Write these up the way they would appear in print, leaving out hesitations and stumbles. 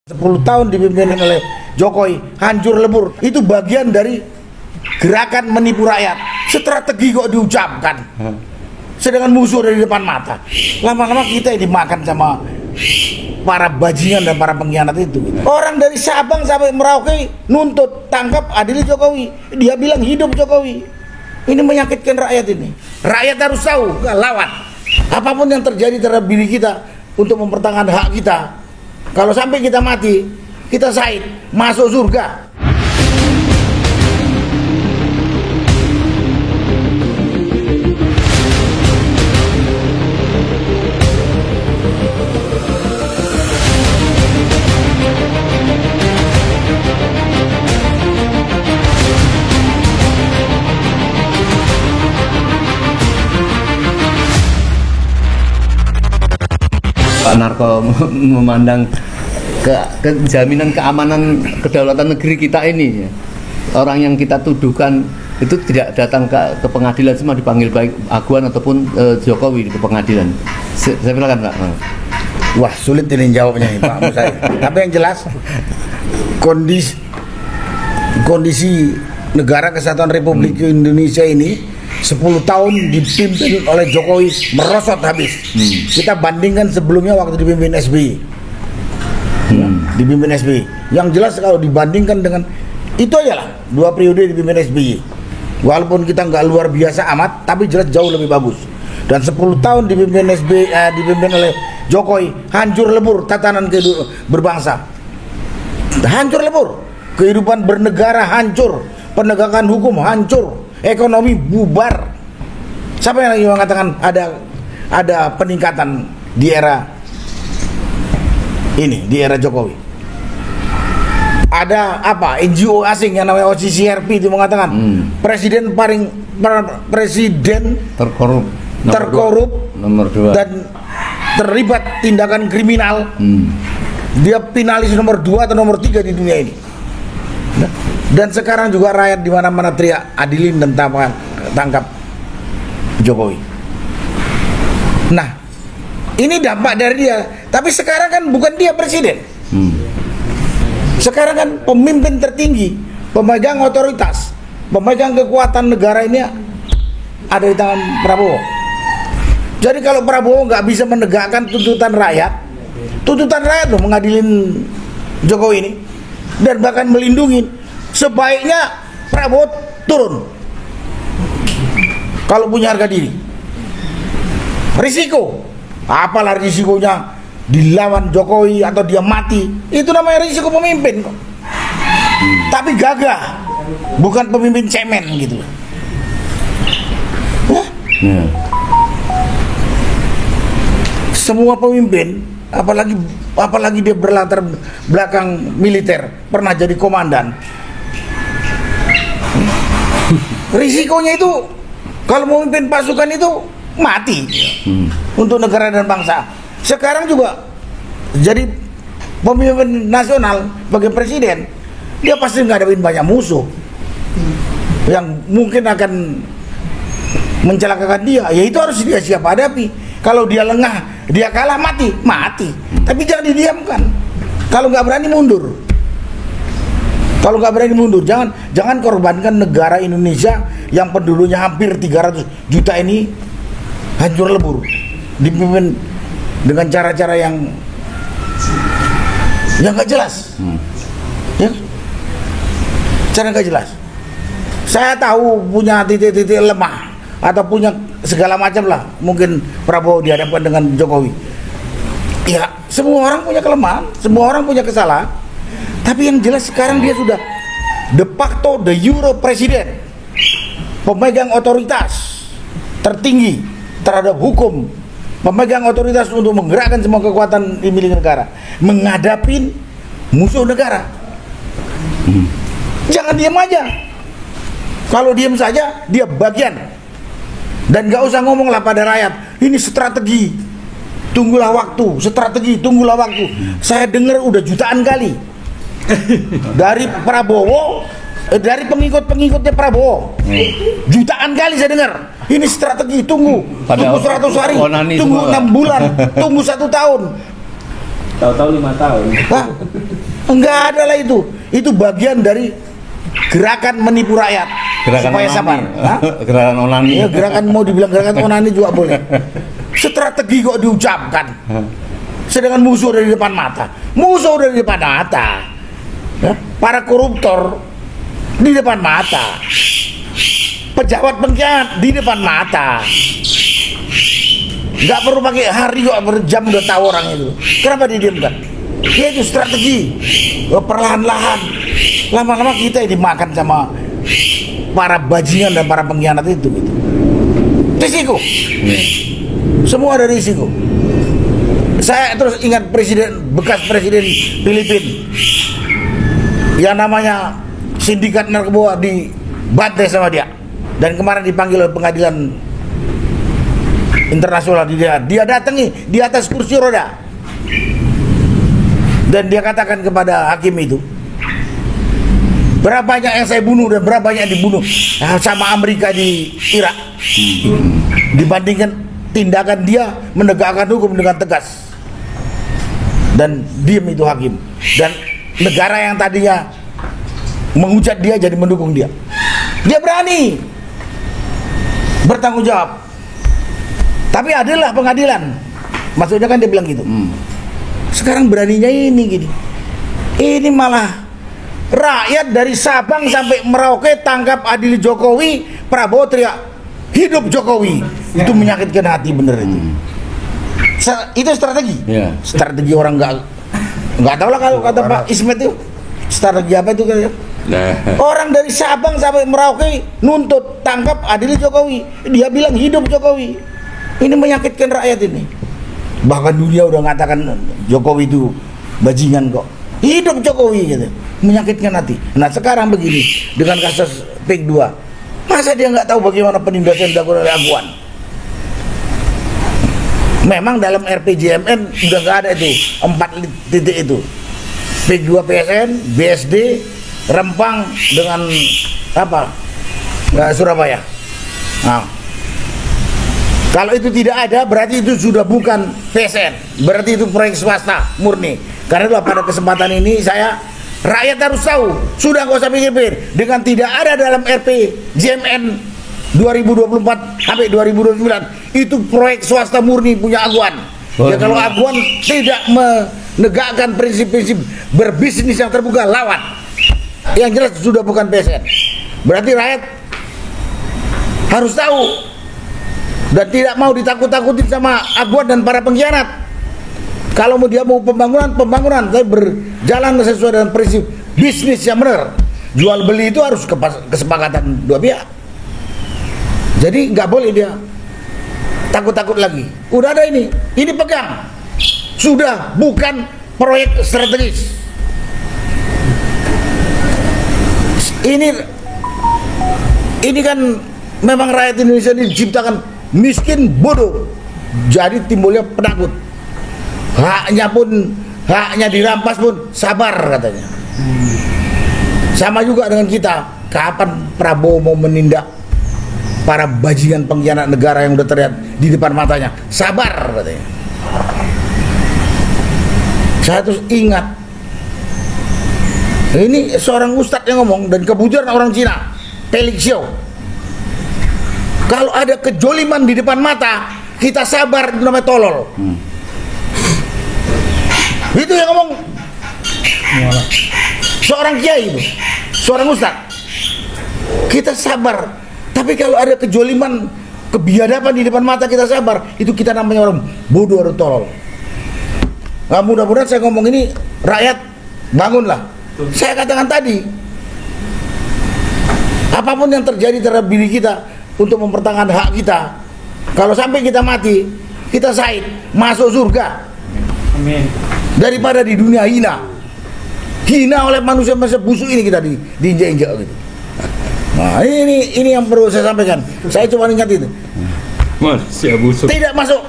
10 tahun dipimpin oleh Jokowi hancur lebur, itu bagian dari gerakan menipu rakyat. Strategi kok diucapkan, sedangkan musuh dari depan mata. Lama-lama kita dimakan sama para bajingan dan para pengkhianat itu. Orang dari Sabang sampai Merauke nuntut tangkap adili Jokowi, dia bilang hidup Jokowi. Ini menyakitkan rakyat ini. Rakyat harus tahu, lawan apapun yang terjadi terhadap diri kita untuk mempertahankan hak kita. Kalau sampai kita mati, kita syahid, masuk surga. Pak Narko memandang jaminan keamanan kedaulatan negeri kita ini, ya. Orang yang kita tuduhkan itu tidak datang ke pengadilan, semua dipanggil baik Aguan ataupun Jokowi ke pengadilan. Saya silakan Pak. Wah, sulit ini jawabnya nih Pak Musai. Tapi yang jelas kondisi negara kesatuan Republik Indonesia ini 10 tahun dipimpin oleh Jokowi merosot habis. Kita bandingkan sebelumnya waktu dipimpin SBY. Dipimpin SBY. Yang jelas kalau dibandingkan dengan itu aja lah, 2 periode dipimpin SBY. Walaupun kita nggak luar biasa amat, tapi jelas jauh lebih bagus. Dan 10 tahun dipimpin SBY, dipimpin oleh Jokowi, hancur lebur tatanan kehidupan berbangsa. Hancur lebur. Kehidupan bernegara hancur, penegakan hukum hancur, ekonomi bubar. Siapa yang lagi mengatakan ada peningkatan di era ini, di era Jokowi? Ada apa? NGO asing yang namanya OCCRP itu mengatakan presiden terkorup nomor 2 dan terlibat tindakan kriminal. Dia finalis nomor 2 atau nomor 3 di dunia ini. Dan sekarang juga rakyat di mana-mana teriak adilin dan tangkap Jokowi. Nah, ini dampak dari dia. Tapi sekarang kan bukan dia presiden. Sekarang kan pemimpin tertinggi, pemegang otoritas, pemegang kekuatan negara ini ada di tangan Prabowo. Jadi kalau Prabowo nggak bisa menegakkan tuntutan rakyat loh mengadilin Jokowi ini dan bahkan melindungi, sebaiknya Prabowo turun kalau punya harga diri. Risiko, apalah risikonya dilawan Jokowi atau dia mati, itu namanya risiko pemimpin kok. Tapi gagah, bukan pemimpin cemen gitu. Semua pemimpin, apalagi dia berlatar belakang militer, pernah jadi komandan, risikonya itu kalau memimpin pasukan itu mati untuk negara dan bangsa. Sekarang juga jadi pemimpin nasional sebagai presiden, dia pasti ngadepin banyak musuh yang mungkin akan mencelakakan dia. Ya itu harus dia siap hadapi. Kalau dia lengah, dia kalah, mati. Tapi jangan didiamkan. Kalau nggak berani mundur. Jangan korbankan negara Indonesia yang penduduknya hampir 300 juta ini hancur lebur, dipimpin dengan cara-cara yang nggak jelas. Ya? Cara nggak jelas. Saya tahu punya titik-titik lemah atau punya segala macam lah. Mungkin Prabowo dihadapkan dengan Jokowi. Ya, semua orang punya kelemahan, semua orang punya kesalahan. Tapi yang jelas sekarang dia sudah de facto de jure presiden, pemegang otoritas tertinggi terhadap hukum, pemegang otoritas untuk menggerakkan semua kekuatan dimiliki negara, menghadapi musuh negara. Jangan diam aja. Kalau diam saja dia bagian. Dan gak usah ngomong lah pada rakyat, ini strategi, tunggulah waktu. Saya dengar udah jutaan kali dari Prabowo, dari pengikutnya Prabowo, jutaan kali saya dengar. Ini strategi, tunggu 100 hari, tunggu 6 bulan, tunggu 1 tahun. Tahu-tahu 5 tahun. Hah? Enggak ada lah itu. Itu bagian dari gerakan menipu rakyat supaya onani. sabar. Hah? Gerakan onani. Ya, gerakan mau dibilang gerakan onani juga boleh. Strategi kok diucapkan. Sedangkan musuh dari depan mata. Musuh dari depan mata. Ya, para koruptor di depan mata. Pejabat pengkhianat di depan mata. Nggak perlu pakai hari kok, berjam udah tahu orang itu. Kenapa didiamkan? Ya itu strategi. Perlahan-lahan. Lama-lama kita yang dimakan sama para bajingan dan para pengkhianat itu gitu. Risiko. Semua ada risiko. Saya terus ingat bekas presiden Filipina yang namanya sindikat narkoba dibantai sama dia, dan kemarin dipanggil oleh pengadilan internasional. Dia datangi di atas kursi roda, dan dia katakan kepada hakim itu, berapa banyak yang saya bunuh dan berapa banyak yang dibunuh sama Amerika di Irak dibandingkan tindakan dia menegakkan hukum dengan tegas. Dan diam itu hakim, dan negara yang tadinya menghujat dia jadi mendukung dia. Dia berani bertanggung jawab. Tapi adalah pengadilan. Maksudnya kan dia bilang gitu. Sekarang beraninya ini gini. Ini malah rakyat dari Sabang sampai Merauke tangkap adili Jokowi, Prabowo teriak hidup Jokowi. Itu menyakitkan hati bener itu. Itu strategi. Strategi orang nggak tahu lah kalau kata Pak Ismet itu strategi apa itu kayaknya. Orang dari Sabang sampai Merauke nuntut tangkap adili Jokowi. Dia bilang hidup Jokowi. Ini menyakitkan rakyat ini. Bahkan dunia udah ngatakan Jokowi itu bajingan kok. Hidup Jokowi gitu. Menyakitkan hati. Nah sekarang begini dengan kasus PIK 2. Masa dia nggak tahu bagaimana penindasan dilakukan oleh Aguan? Memang dalam RPJMN udah nggak ada itu 4 titik itu. PIK 2 PSN, BSD, Rempang dengan apa? Surabaya. Nah, kalau itu tidak ada berarti itu sudah bukan PSN, berarti itu proyek swasta murni. Karena itulah pada kesempatan ini rakyat harus tahu, sudah nggak usah pikir-pikir, dengan tidak ada dalam RPJMN 2024 sampai 2029 itu proyek swasta murni punya Aguan. Ya kalau Aguan tidak menegakkan prinsip-prinsip berbisnis yang terbuka, lawan. Yang jelas sudah bukan PSN. Berarti rakyat harus tahu dan tidak mau ditakut-takutin sama Aguan dan para pengkhianat. Kalau dia mau pembangunan tapi berjalan sesuai dengan prinsip bisnis yang benar. Jual beli itu harus kesepakatan dua pihak. Jadi nggak boleh dia takut-takut lagi. Udah ada ini pegang. Sudah bukan proyek strategis. Ini kan memang rakyat Indonesia ini diciptakan miskin, bodoh. Jadi timbulnya penakut. Haknya dirampas pun sabar katanya. Sama juga dengan kita. Kapan Prabowo mau menindak para bajingan pengkhianat negara yang udah terlihat di depan matanya? Sabar katanya. Saya terus ingat, ini seorang ustadz yang ngomong, dan kebetulan orang Cina, Felix Xiao. Kalau ada kejoliman di depan mata, kita sabar, itu namanya tolol. Itu yang ngomong seorang kiai itu, seorang ustadz. Kita sabar. Tapi kalau ada kejoliman, kebiadaban di depan mata kita sabar, itu kita namanya orang bodoh atau tolol. Nah, mudah-mudahan saya ngomong ini rakyat bangunlah. Saya katakan tadi, apapun yang terjadi terhadap diri kita untuk mempertahankan hak kita, kalau sampai kita mati, kita syahid, masuk surga. Amin. Daripada di dunia hina oleh manusia-manusia busuk ini kita diinjak-injak gitu. Nah ini yang perlu saya sampaikan. Saya cuma ingat itu. Manusia busuk. Tidak masuk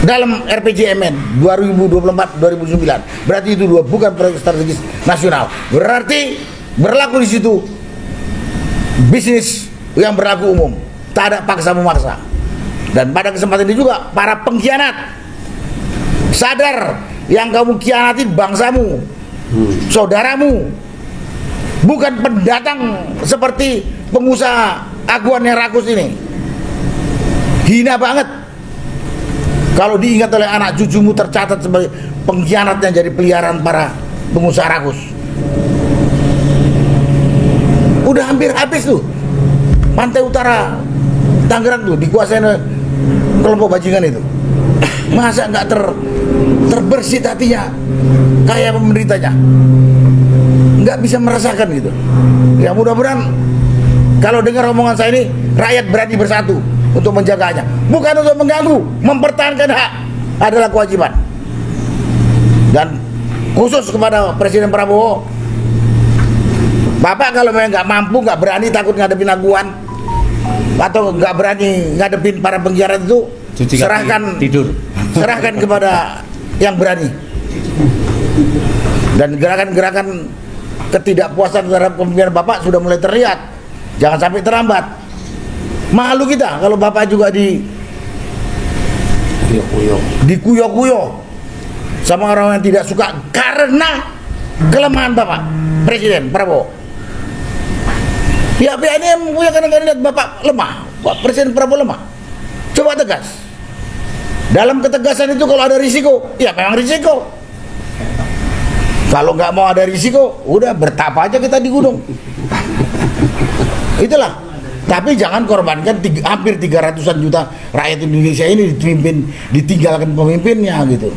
dalam RPJMN 2024-2029. Berarti itu bukan proyek strategis nasional. Berarti berlaku di situ bisnis yang berlaku umum. Tak ada paksa memaksa. Dan pada kesempatan ini juga para pengkhianat Sadar yang kamu khianati bangsamu, saudaramu, bukan pendatang seperti pengusaha Aguan yang rakus ini. Hina banget kalau diingat oleh anak cucumu tercatat sebagai pengkhianat yang jadi peliharaan para pengusaha rakus. Udah hampir habis tuh pantai utara Tangerang tuh dikuasain kelompok bajingan itu. Masa nggak terbersih hatinya kayak penderitanya, nggak bisa merasakan gitu. Ya mudah-mudahan kalau dengar omongan saya ini, rakyat berani bersatu untuk menjaganya, bukan untuk mengganggu. Mempertahankan hak adalah kewajiban. Dan khusus kepada Presiden Prabowo, Bapak kalau memang nggak mampu, nggak berani, takut ngadepin Aguan atau nggak berani ngadepin para pengkhianat itu, serahkan kepada yang berani. Dan gerakan-gerakan ketidakpuasan terhadap kepemimpinan Bapak sudah mulai terlihat. Jangan sampai terlambat. Malu kita kalau Bapak juga dikuyok-kuyok sama orang yang tidak suka karena kelemahan Bapak Presiden Prabowo. Pihak-pihak ini yang punya kandidat Bapak lemah, Pak Presiden Prabowo lemah. Coba tegas. Dalam ketegasan itu kalau ada risiko, ya memang risiko. Kalau nggak mau ada risiko, udah bertapa aja kita di gunung. Itulah. Tapi jangan korbankan hampir 300-an juta rakyat Indonesia ini ditinggalkan pemimpinnya gitu.